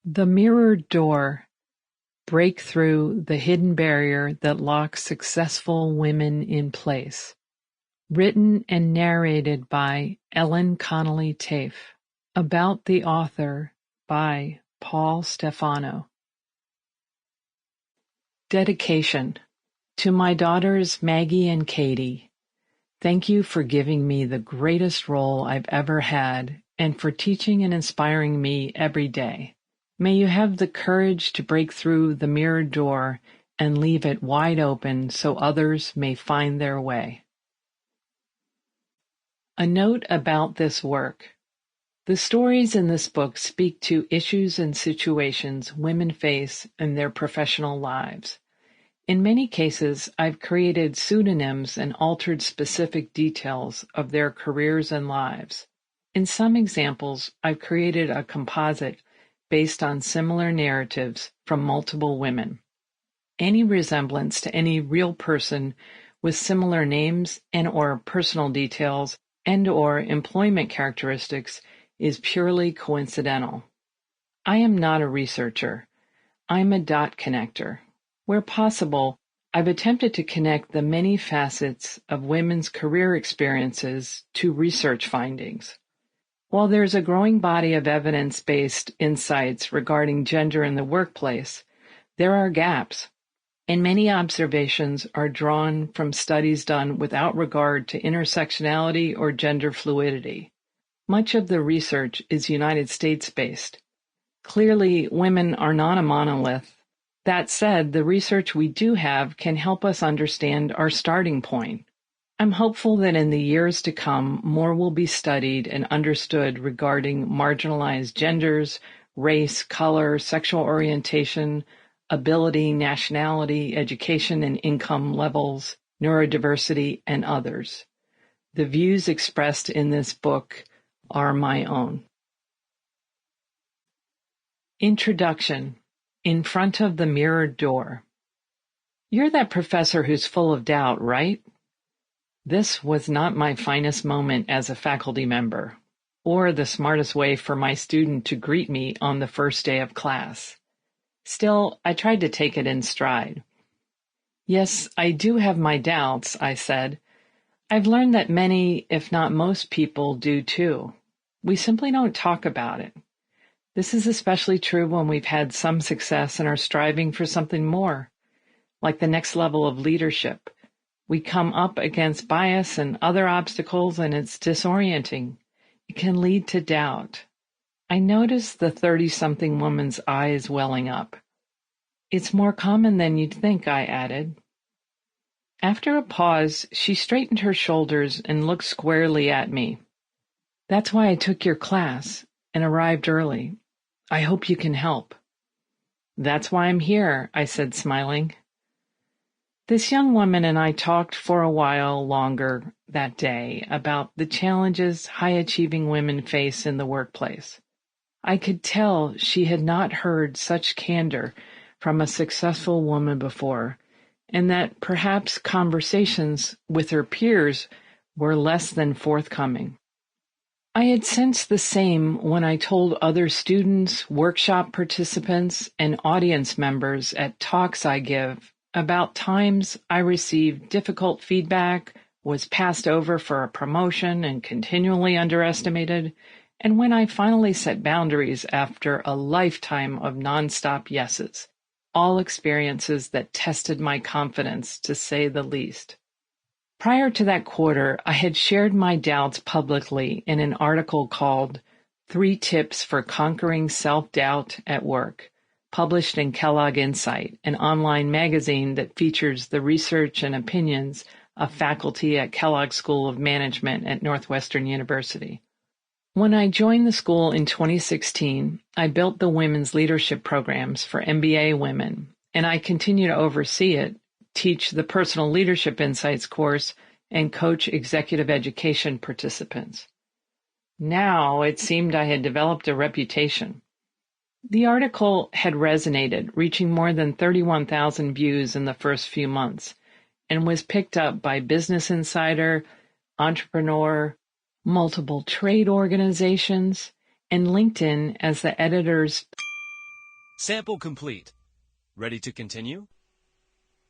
The Mirrored Door: Break Through the Hidden Barrier That Locks Successful Women in Place. Written and narrated by Ellen Taaffe. About the author by Paul Stefano. Dedication. To my daughters Maggie and Katie, thank you for giving me the greatest role I've ever had and for teaching and inspiring me every day. May you have the courage to break through the mirrored door and leave it wide open so others may find their way. A note about this work. The stories in this book speak to issues and situations women face in their professional lives. In many cases, I've created pseudonyms and altered specific details of their careers and lives. In some examples, I've created a composite based on similar narratives from multiple women. Any resemblance to any real person with similar names and/or personal details and/or employment characteristics is purely coincidental. I am not a researcher. I'm a dot connector. Where possible, I've attempted to connect the many facets of women's career experiences to research findings. While there's a growing body of evidence-based insights regarding gender in the workplace, there are gaps, and many observations are drawn from studies done without regard to intersectionality or gender fluidity. Much of the research is United States-based. Clearly, women are not a monolith. That said, the research we do have can help us understand our starting point. I'm hopeful that in the years to come, more will be studied and understood regarding marginalized genders, race, color, sexual orientation, ability, nationality, education and income levels, neurodiversity, and others. The views expressed in this book are my own. Introduction. In Front of the Mirrored Door. You're that professor who's full of doubt, right? This was not my finest moment as a faculty member, or the smartest way for my student to greet me on the first day of class. Still, I tried to take it in stride. Yes, I do have my doubts, I said. I've learned that many, if not most people, do too. We simply don't talk about it. This is especially true when we've had some success and are striving for something more, like the next level of leadership. We come up against bias and other obstacles, and it's disorienting. It can lead to doubt. I noticed the 30-something woman's eyes welling up. It's more common than you'd think, I added. After a pause, she straightened her shoulders and looked squarely at me. That's why I took your class and arrived early. I hope you can help. That's why I'm here, I said, smiling. This young woman and I talked for a while longer that day about the challenges high-achieving women face in the workplace. I could tell she had not heard such candor from a successful woman before, and that perhaps conversations with her peers were less than forthcoming. I had sensed the same when I told other students, workshop participants, and audience members at talks I give about times I received difficult feedback, was passed over for a promotion and continually underestimated, and when I finally set boundaries after a lifetime of nonstop yeses, all experiences that tested my confidence, to say the least. Prior to that quarter, I had shared my doubts publicly in an article called 3 Tips for Conquering Self-Doubt at Work, published in Kellogg Insight, an online magazine that features the research and opinions of faculty at Kellogg School of Management at Northwestern University. When I joined the school in 2016, I built the women's leadership programs for MBA women, and I continue to oversee it, teach the Personal Leadership Insights course, and coach executive education participants. Now it seemed I had developed a reputation. The article had resonated, reaching more than 31,000 views in the first few months, and was picked up by Business Insider, Entrepreneur, multiple trade organizations, and LinkedIn as the editor's Sample complete. Ready to continue?